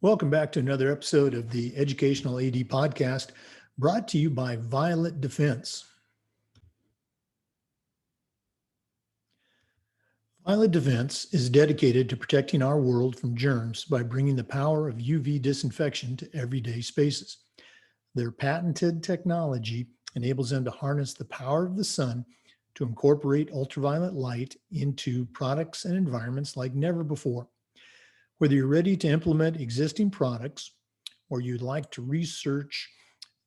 Welcome back to another episode of the Educational AD Podcast, brought to you by Violet Defense. Violet Defense is dedicated to protecting our world from germs by bringing the power of UV disinfection to everyday spaces. Their patented technology enables them to harness the power of the sun to incorporate ultraviolet light into products and environments like never before. Whether you're ready to implement existing products or you'd like to research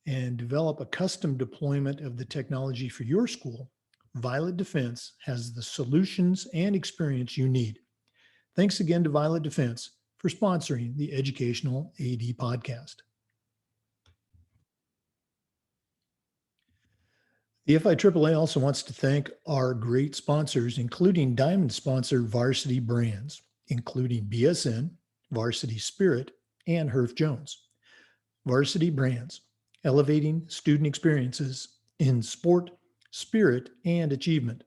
and develop a custom deployment of the technology for your school, Violet Defense has the solutions and experience you need. Thanks again to Violet Defense for sponsoring the Educational AD Podcast. The FIAAA also wants to thank our great sponsors, including diamond sponsor Varsity Brands, including BSN, Varsity Spirit, and Herff Jones. Varsity Brands, elevating student experiences in sport, spirit, and achievement.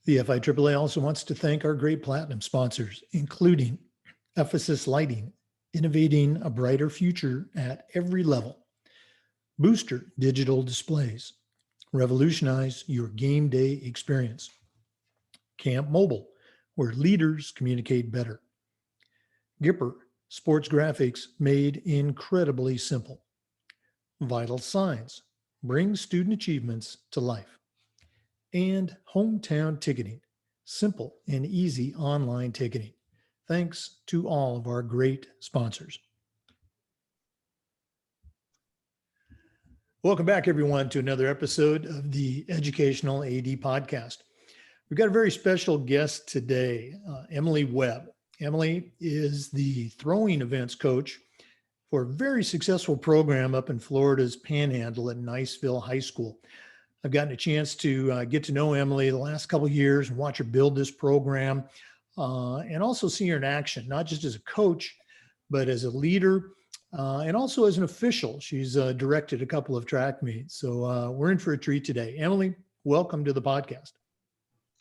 The FIAAA also wants to thank our great platinum sponsors, including Ephesus Lighting, innovating a brighter future at every level. Booster Digital Displays, revolutionize your game day experience. Camp Mobile, where leaders communicate better. Gipper, sports graphics made incredibly simple. Vital Signs, bring student achievements to life. And Hometown Ticketing, simple and easy online ticketing. Thanks to all of our great sponsors. Welcome back, everyone, to another episode of the Educational AD Podcast. We've got a very special guest today, Emily Webb. Emily is the throwing events coach for a very successful program up in Florida's Panhandle at Niceville High School. I've gotten a chance to get to know Emily the last couple of years and watch her build this program and also see her in action, not just as a coach, but as a leader and also as an official. She's directed a couple of track meets. So we're in for a treat today. Emily, welcome to the podcast.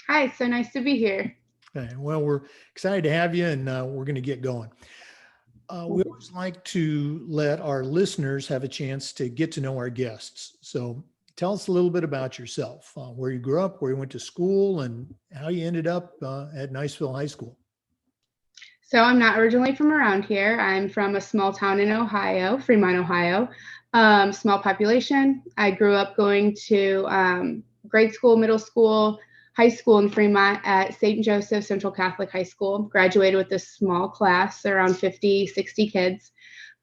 Hi, so nice to be here. Okay, well, we're excited to have you, and we're going to get going. We always like to let our listeners have a chance to get to know our guests. So tell us a little bit about yourself, where you grew up, where you went to school, and how you ended up at Niceville High School. So I'm not originally from around here. I'm from a small town in Ohio, Fremont, Ohio. Small population. I grew up going to grade school, middle school, high school in Fremont at St. Joseph Central Catholic High School. Graduated with a small class, around 50, 60 kids.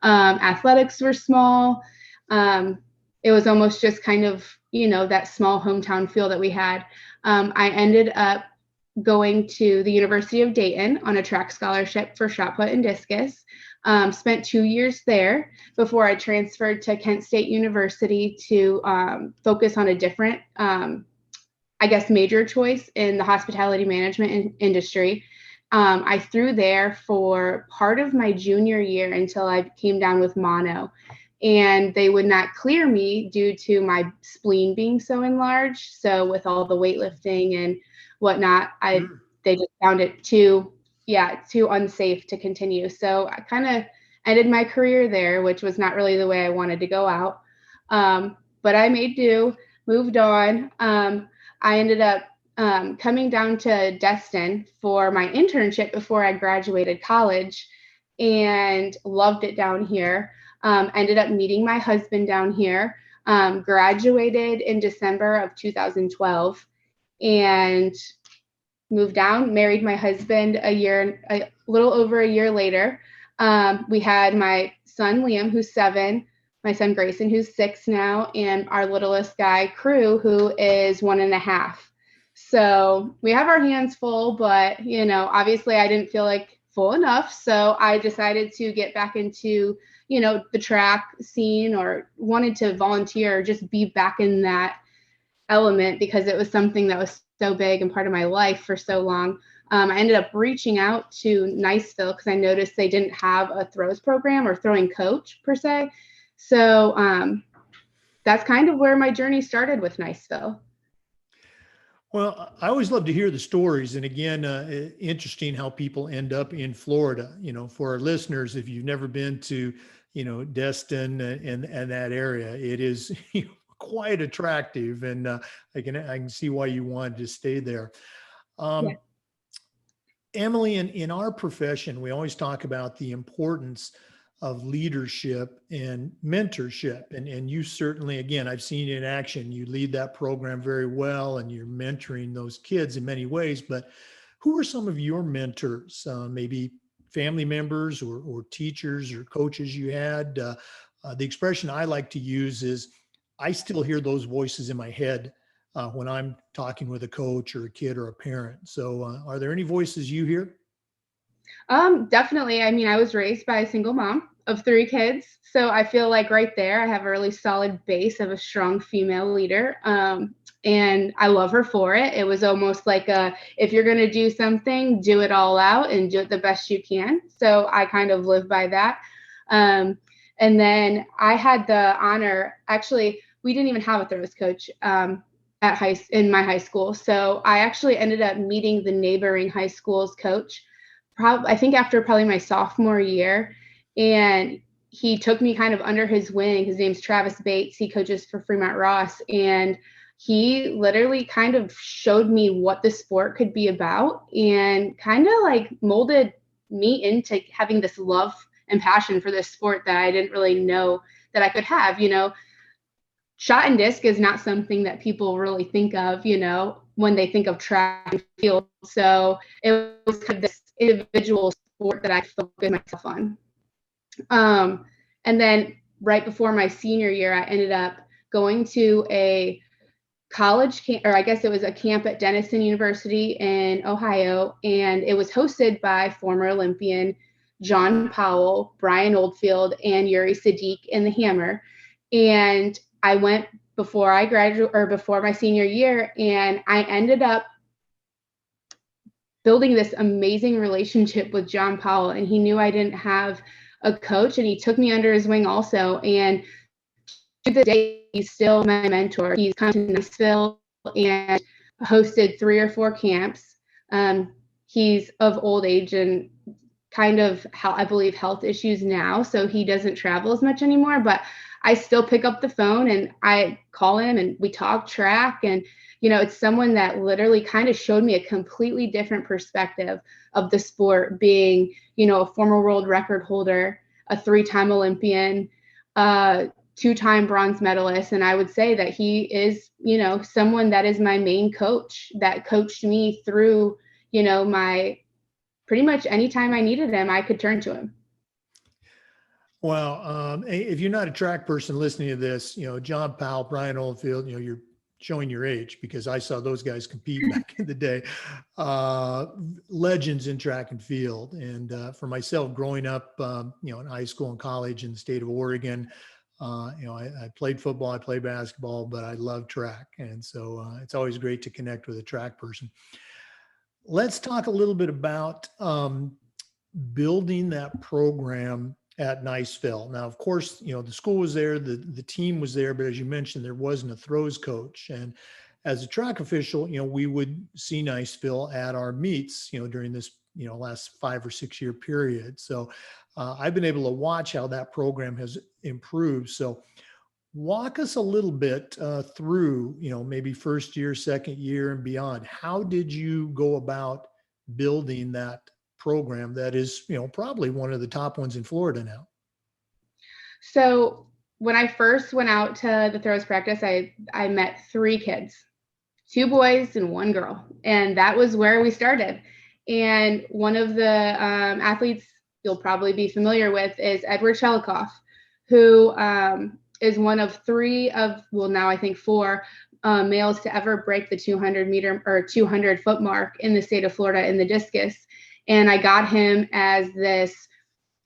Athletics were small. It was almost just kind of, that small hometown feel that we had. I ended up going to the University of Dayton on a track scholarship for shot put and discus. Spent 2 years there before I transferred to State University to focus on a different major choice in the hospitality management industry. I threw there for part of my junior year until I came down with mono, and they would not clear me due to my spleen being so enlarged. So with all the weightlifting and whatnot, they just found it too unsafe to continue. So I kind of ended my career there, which was not really the way I wanted to go out. But I made do, moved on. I ended up coming down to Destin for my internship before I graduated college and loved it down here. Ended up meeting my husband down here, graduated in December of 2012 and moved down, married my husband a little over a year later. We had my son, Liam, who's 7, my son Grayson, who's 6 now, and our littlest guy, Crew, who is 1.5. So we have our hands full, but obviously I didn't feel like full enough. So I decided to get back into, the track scene, or wanted to volunteer, or just be back in that element because it was something that was so big and part of my life for so long. I ended up reaching out to Niceville because I noticed they didn't have a throws program or throwing coach per se. So that's kind of where my journey started with Niceville. Well, I always love to hear the stories. And again, interesting how people end up in Florida. For our listeners, if you've never been to, Destin and that area, it is quite attractive. And I can see why you wanted to stay there. Yeah. Um, Emily, in our profession, we always talk about the importance of leadership and mentorship. And you certainly, again, I've seen you in action. You lead that program very well and you're mentoring those kids in many ways. But who are some of your mentors? Maybe family members or teachers or coaches you had? The expression I like to use is I still hear those voices in my head when I'm talking with a coach or a kid or a parent. So, are there any voices you hear? Definitely. I mean, I was raised by a single mom of 3 kids. So I feel like right there, I have a really solid base of a strong female leader. And I love her for it. It was almost like if you're going to do something, do it all out and do it the best you can. So I kind of live by that. Um, and then I had the honor, actually, we didn't even have a throws coach in my high school. So I actually ended up meeting the neighboring high school's coach I think after probably my sophomore year, and he took me kind of under his wing. His name's Travis Bates. He coaches for Fremont Ross, and he literally kind of showed me what the sport could be about and kind of like molded me into having this love and passion for this sport that I didn't really know that I could have. Shot and disc is not something that people really think of, when they think of track and field. So it was kind of this individual sport that I focused myself on. And then right before my senior year, I ended up going to a college camp, or I guess it was a camp at Denison University in Ohio, and it was hosted by former Olympian John Powell, Brian Oldfield, and Yuri Sadiq in the Hammer. And I went before I graduated or before my senior year, and I ended up building this amazing relationship with John Powell. And he knew I didn't have a coach, and he took me under his wing also. And to this day, he's still my mentor. He's come to Niceville and hosted 3 or 4 camps. He's of old age and kind of, I believe, health issues now, so he doesn't travel as much anymore, but I still pick up the phone and I call him and we talk track. And it's someone that literally kind of showed me a completely different perspective of the sport, being a former world record holder, a 3-time Olympian, 2-time bronze medalist. And I would say that he is someone that is my main coach, that coached me through my pretty much anytime I needed him, I could turn to him. Well, if you're not a track person listening to this, John Powell, Brian Oldfield, you're showing your age because I saw those guys compete back in the day. Legends in track and field. And for myself, growing up, in high school and college in the state of Oregon, I played football, I played basketball, but I love track. And so it's always great to connect with a track person. Let's talk a little bit about building that program at Niceville. Now, of course, the school was there, the team was there, but as you mentioned, there wasn't a throws coach. And as a track official, we would see Niceville at our meets, during this, last 5 or 6 year period. So I've been able to watch how that program has improved. So walk us a little bit through, maybe first year, second year and beyond. How did you go about building that program that is, probably one of the top ones in Florida now? So when I first went out to the throws practice, I met 3 kids, 2 boys and 1 girl. And that was where we started. And one of the athletes you'll probably be familiar with is Edward Shelikoff, who is one of 3 of, well, now I think 4 males to ever break the 200 meter or 200 foot mark in the state of Florida in the discus. And I got him as this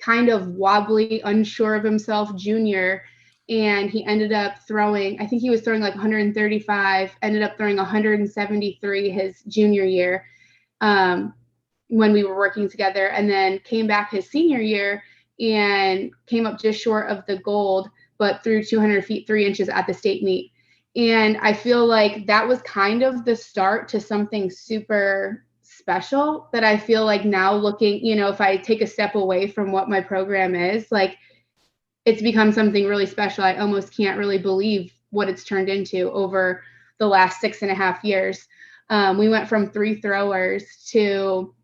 kind of wobbly, unsure of himself junior. And he ended up throwing, I think he was throwing like 135, ended up throwing 173 his junior year when we were working together. And then came back his senior year and came up just short of the gold, but threw 200 feet, 3 inches at the state meet. And I feel like that was kind of the start to something super special that I feel like now looking, if I take a step away from what my program is, like it's become something really special. I almost can't really believe what it's turned into over the last 6.5 years. We went from 3 throwers to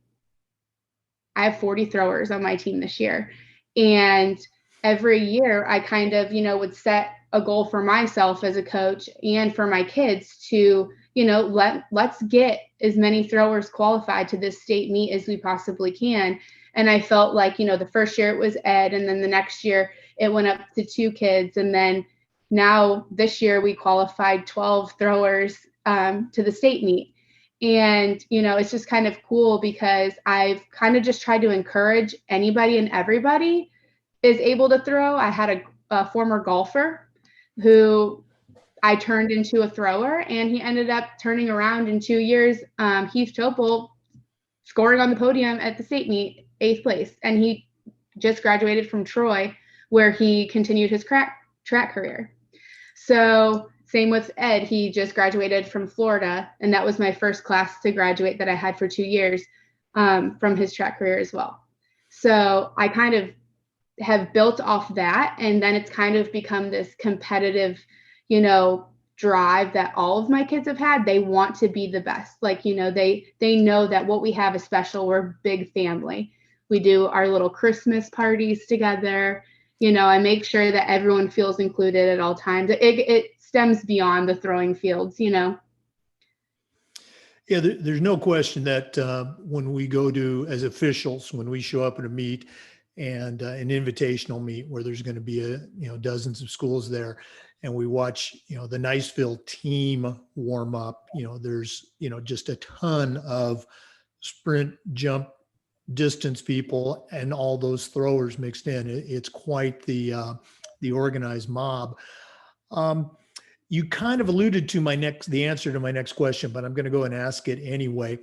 I have 40 throwers on my team this year. And every year I kind of, would set a goal for myself as a coach and for my kids to, let's get as many throwers qualified to this state meet as we possibly can. And I felt like, the first year it was Ed, and then the next year it went up to 2 kids. And then now this year we qualified 12 throwers to the state meet. And, it's just kind of cool because I've kind of just tried to encourage anybody and everybody is able to throw. I had a former golfer who I turned into a thrower, and he ended up turning around in 2 years. Heath Topol scoring on the podium at the state meet, 8th place. And he just graduated from Troy, where he continued his track career. So same with Ed. He just graduated from Florida, and that was my first class to graduate that I had for 2 years from his track career as well. So I kind of have built off that, and then it's kind of become this competitive, drive that all of my kids have had. They want to be the best. Like, they know that what we have is special. We're a big family. We do our little Christmas parties together. I make sure that everyone feels included at all times. It stems beyond the throwing fields. Yeah, there's no question that when we go to, as officials, when we show up at a meet and an invitational meet where there's going to be dozens of schools there, and we watch the Niceville team warm up, there's just a ton of sprint, jump, distance people and all those throwers mixed in. It's quite the organized mob. You kind of alluded to the answer to my next question, but I'm going to go and ask it anyway.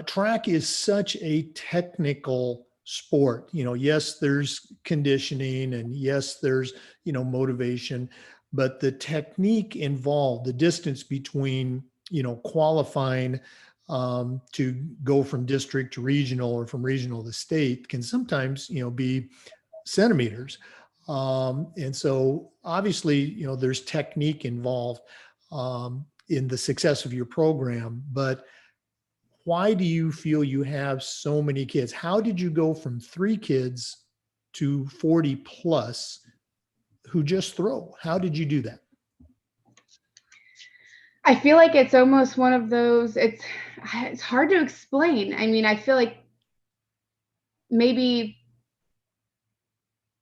Track is such a technical sport. Yes, there's conditioning, and yes, there's motivation, but the technique involved, the distance between qualifying to go from district to regional or from regional to state can sometimes be centimeters. And so obviously, there's technique involved in the success of your program, but why do you feel you have so many kids? How did you go from 3 kids to 40 plus who just throw? How did you do that? I feel like it's almost one of those, it's hard to explain. I mean, I feel like maybe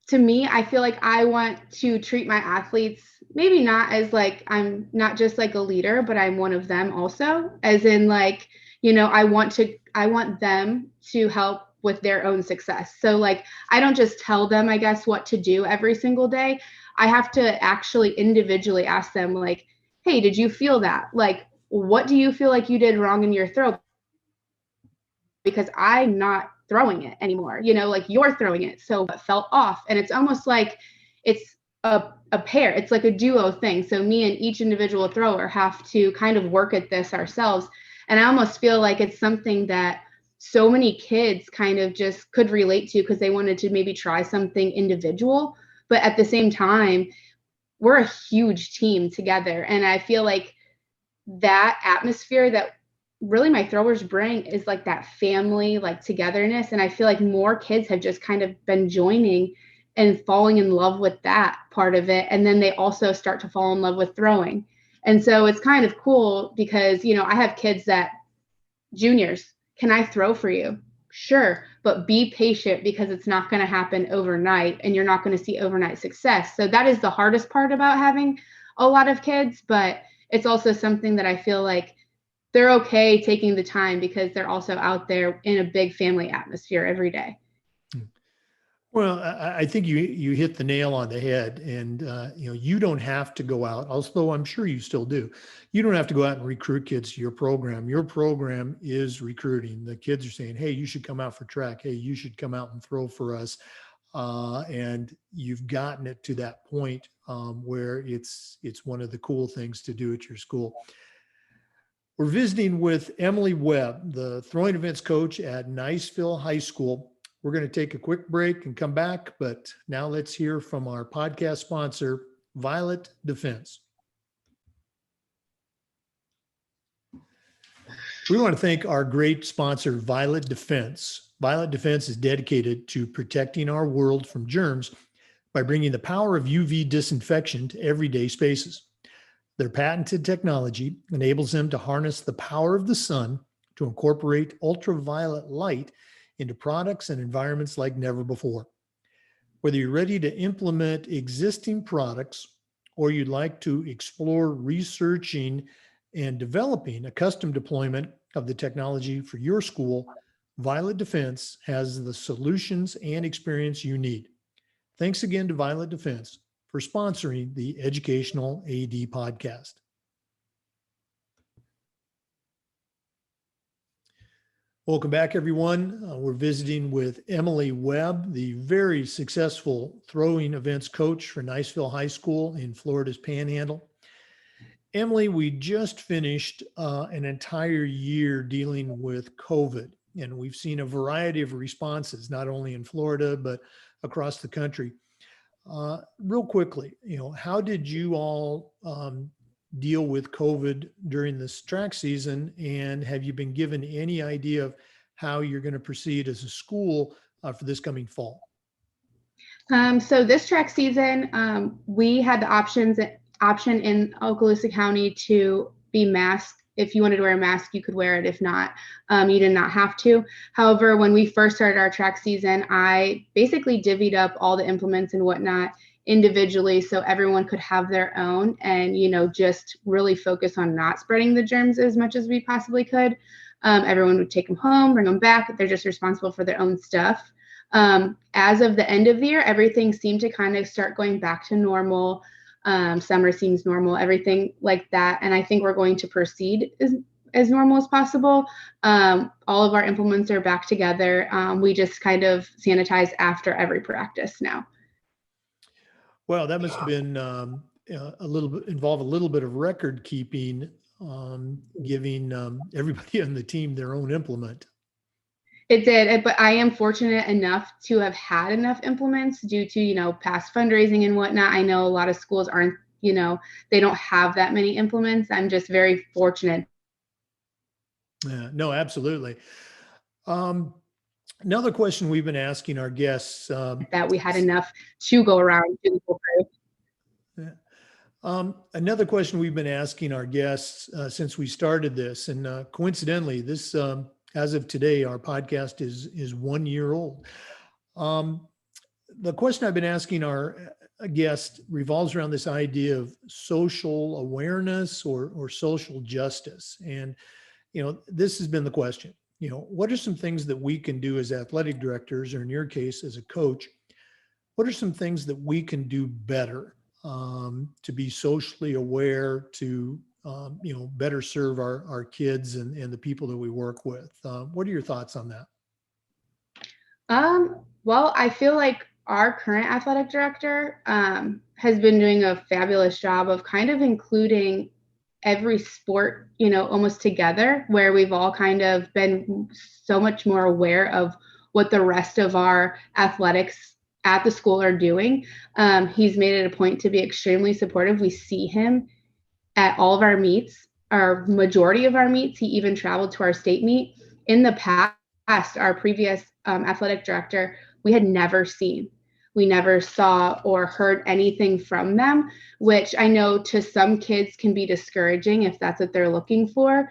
to me, I feel like I want to treat my athletes maybe not as like I'm not just like a leader, but I'm one of them also, as in like, I want them to help with their own success. So like, I don't just tell them, I guess, what to do every single day. I have to actually individually ask them like, hey, did you feel that? Like, what do you feel like you did wrong in your throw? Because I'm not throwing it anymore, like you're throwing it. So it felt off. And it's almost like it's a pair. It's like a duo thing. So me and each individual thrower have to kind of work at this ourselves. And I almost feel like it's something that so many kids kind of just could relate to because they wanted to maybe try something individual. But at the same time, we're a huge team together. And I feel like that atmosphere that really my throwers bring is like that family, like togetherness. And I feel like more kids have just kind of been joining and falling in love with that part of it. And then they also start to fall in love with throwing. And so it's kind of cool because, I have kids that juniors, can I throw for you? Sure. But be patient because it's not going to happen overnight and you're not going to see overnight success. So that is the hardest part about having a lot of kids, but it's also something that I feel like they're okay taking the time because they're also out there in a big family atmosphere every day. Well, I think you hit the nail on the head, and you don't have to go out, although I'm sure you still do. You don't have to go out and recruit kids to your program. Your program is recruiting. The kids are saying, "Hey, you should come out for track. Hey, you should come out and throw for us." and you've gotten it to that point where it's one of the cool things to do at your school. We're visiting with Emily Webb, the throwing events coach at Niceville High School. We're going to take a quick break and come back, but now let's hear from our podcast sponsor, Violet Defense. We want to thank our great sponsor, Violet Defense. Violet Defense is dedicated to protecting our world from germs by bringing the power of UV disinfection to everyday spaces. Their patented technology enables them to harness the power of the sun to incorporate ultraviolet light into products and environments like never before. Whether you're ready to implement existing products or you'd like to explore researching and developing a custom deployment of the technology for your school, Violet Defense has the solutions and experience you need. Thanks again to Violet Defense for sponsoring the Educational AD Podcast. Welcome back, everyone. We're visiting with Emily Webb, the very successful throwing events coach for Niceville High School in Florida's Panhandle. Emily, we just finished an entire year dealing with COVID, and we've seen a variety of responses, not only in Florida, but across the country. Real quickly, how did you all deal with COVID during this track season? And have you been given any idea of how you're going to proceed as a school for this coming fall? So this track season, we had the option in Okaloosa County to be masked. If you wanted to wear a mask, you could wear it. If not, you did not have to. However, when we first started our track season, I basically divvied up all the implements and whatnot individually so everyone could have their own and, just really focus on not spreading the germs as much as we possibly could. Everyone would take them home, bring them back. They're just responsible for their own stuff. As of the end of the year, everything seemed to kind of start going back to normal. Summer seems normal, everything like that. And I think we're going to proceed as normal as possible. All of our implements are back together. We just kind of sanitize after every practice now. Well, that must have been involve a little bit of record keeping, giving everybody on the team their own implement. It did, but I am fortunate enough to have had enough implements due to, past fundraising and whatnot. I know a lot of schools aren't, they don't have that many implements. I'm just very fortunate. Yeah, no, absolutely. Another question we've been asking our guests. That we had enough to go around to the whole group. Yeah. Another question we've been asking our guests since we started this, and coincidentally, this as of today, our podcast is 1 year old. The question I've been asking our guest revolves around this idea of social awareness or social justice. And, this has been the question, what are some things that we can do as athletic directors, or in your case, as a coach, what are some things that we can do better to be socially aware, to better serve our kids and the people that we work with? What are your thoughts on that? Well, I feel like our current athletic director has been doing a fabulous job of kind of including every sport, almost together, where we've all kind of been so much more aware of what the rest of our athletics at the school are doing. He's made it a point to be extremely supportive. We see him at all of our meets, our majority of our meets. He even traveled to our state meet. In the past, our previous athletic director, we had never seen. We never saw or heard anything from them, which I know to some kids can be discouraging if that's what they're looking for,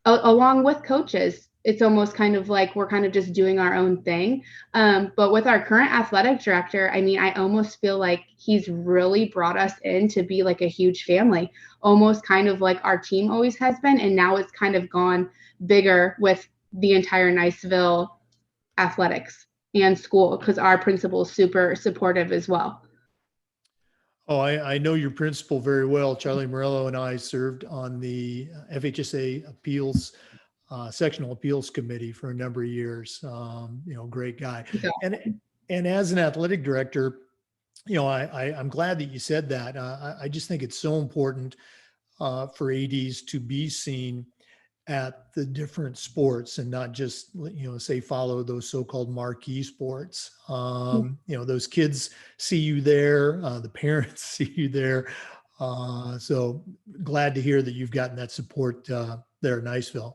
along with coaches. It's almost kind of like we're kind of just doing our own thing. But with our current athletic director, I almost feel like he's really brought us in to be like a huge family, almost kind of like our team always has been. And now it's kind of gone bigger with the entire Niceville athletics and school, because our principal is super supportive as well. Oh, I know your principal very well. Charlie Morello and I served on the FHSA appeals, sectional appeals committee for a number of years. Great guy. Yeah. And as an athletic director, I'm glad that you said that. I just think it's so important for ADs to be seen at the different sports and not just, say, follow those so-called marquee sports. Those kids see you there, the parents see you there. So glad to hear that you've gotten that support there at Niceville.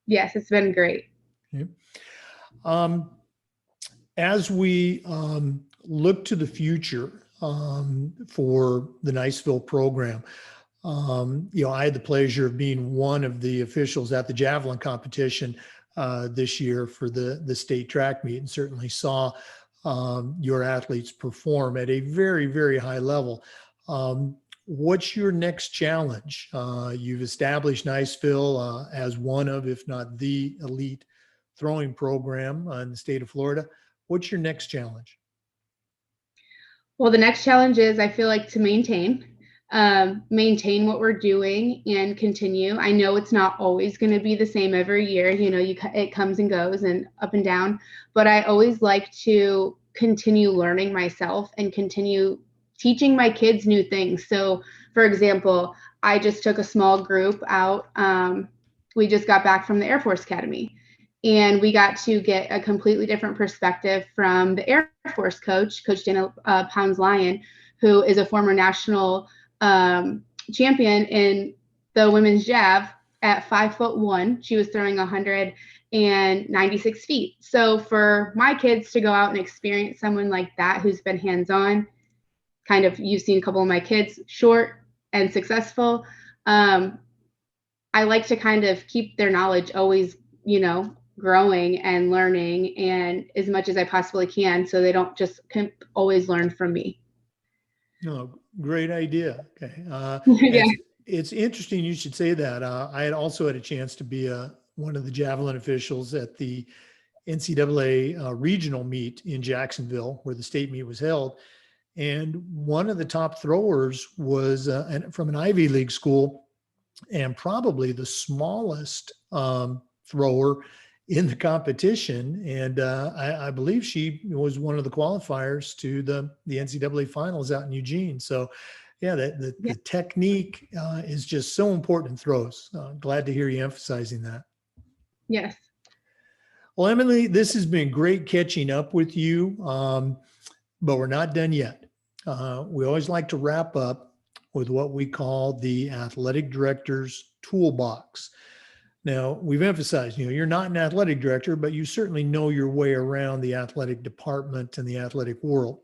Yes, it's been great. Okay. As we look to the future for the Niceville program, I had the pleasure of being one of the officials at the javelin competition this year for the state track meet, and certainly saw your athletes perform at a very, very high level. What's your next challenge? You've established Niceville as one of, if not the elite throwing program in the state of Florida. What's your next challenge? Well, the next challenge is, I feel like, to maintain what we're doing and continue. I know it's not always going to be the same every year. It comes and goes and up and down, but I always like to continue learning myself and continue teaching my kids new things. So, for example, I just took a small group out. We just got back from the Air Force Academy, and we got to get a completely different perspective from the Air Force coach, Coach Dana Pounds-Lyon, who is a former national champion in the women's jav at 5'1". She was throwing 196 feet. So for my kids to go out and experience someone like that who's been hands-on, kind of, you've seen a couple of my kids, short and successful. I like to kind of keep their knowledge always, growing and learning, and as much as I possibly can, so they don't just always learn from me. No, great idea. Okay. Yeah. It's interesting you should say that. I had also had a chance to be one of the javelin officials at the NCAA regional meet in Jacksonville, where the state meet was held. And one of the top throwers was from an Ivy League school, and probably the smallest thrower in the competition. And I believe she was one of the qualifiers to the NCAA finals out in Eugene. So yeah, the technique is just so important in throws. Glad to hear you emphasizing that. Yes. Well, Emily, this has been great catching up with you, but we're not done yet. We always like to wrap up with what we call the athletic director's toolbox. Now, we've emphasized, you're not an athletic director, but you certainly know your way around the athletic department and the athletic world.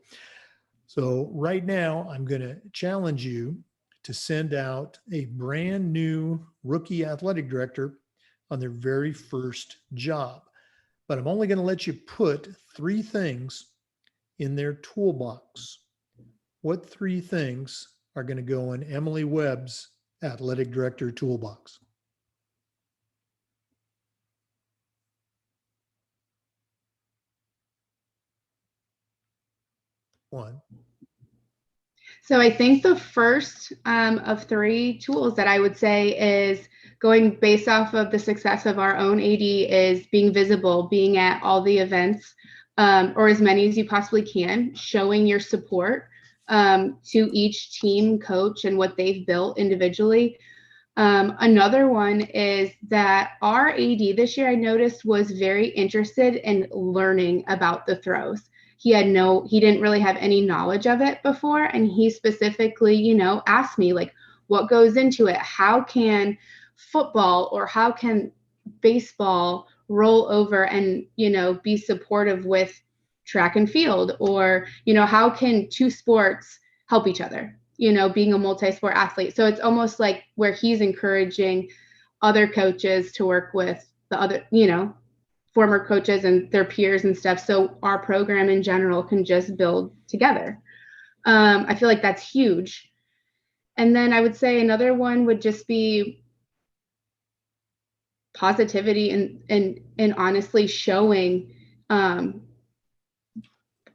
So right now, I'm going to challenge you to send out a brand new rookie athletic director on their very first job. But I'm only going to let you put 3 things in their toolbox. What 3 things are going to go in Emily Webb's athletic director toolbox? One. So I think the first of 3 tools that I would say is, going based off of the success of our own AD, is being visible, being at all the events, or as many as you possibly can, showing your support to each team, coach, and what they've built individually. Another one is that our AD this year, I noticed, was very interested in learning about the throws. He didn't really have any knowledge of it before. And he specifically, asked me, like, what goes into it? How can football or how can baseball roll over and, be supportive with track and field? Or, how can 2 sports help each other, being a multi-sport athlete? So it's almost like where he's encouraging other coaches to work with the other, former coaches and their peers and stuff, so our program in general can just build together. I feel like that's huge. And then I would say another one would just be positivity and honestly showing.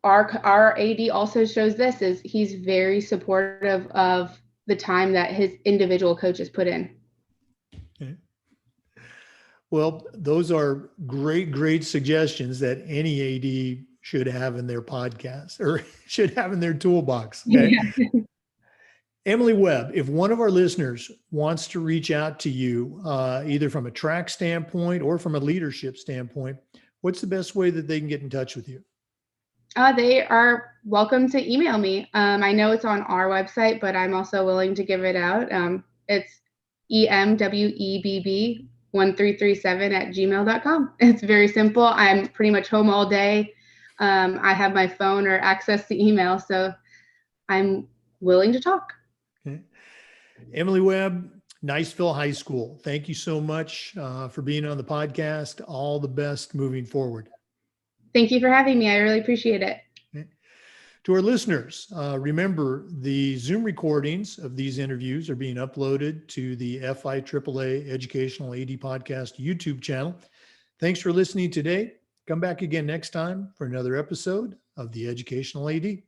Our AD also shows this, is he's very supportive of the time that his individual coaches put in. Okay. Well, those are great suggestions that any AD should have in their podcast or should have in their toolbox. Okay. Yeah. Emily Webb, if one of our listeners wants to reach out to you, either from a track standpoint or from a leadership standpoint, what's the best way that they can get in touch with you? They are welcome to email me. I know it's on our website, but I'm also willing to give it out. It's emwebb1337@gmail.com. It's very simple. I'm pretty much home all day. I have my phone or access to email, so I'm willing to talk. Okay. Emily Webb, Niceville High School. Thank you so much for being on the podcast. All the best moving forward. Thank you for having me. I really appreciate it. Okay. To our listeners, remember the Zoom recordings of these interviews are being uploaded to the FIAAA Educational AD Podcast YouTube channel. Thanks for listening today. Come back again next time for another episode of the Educational AD.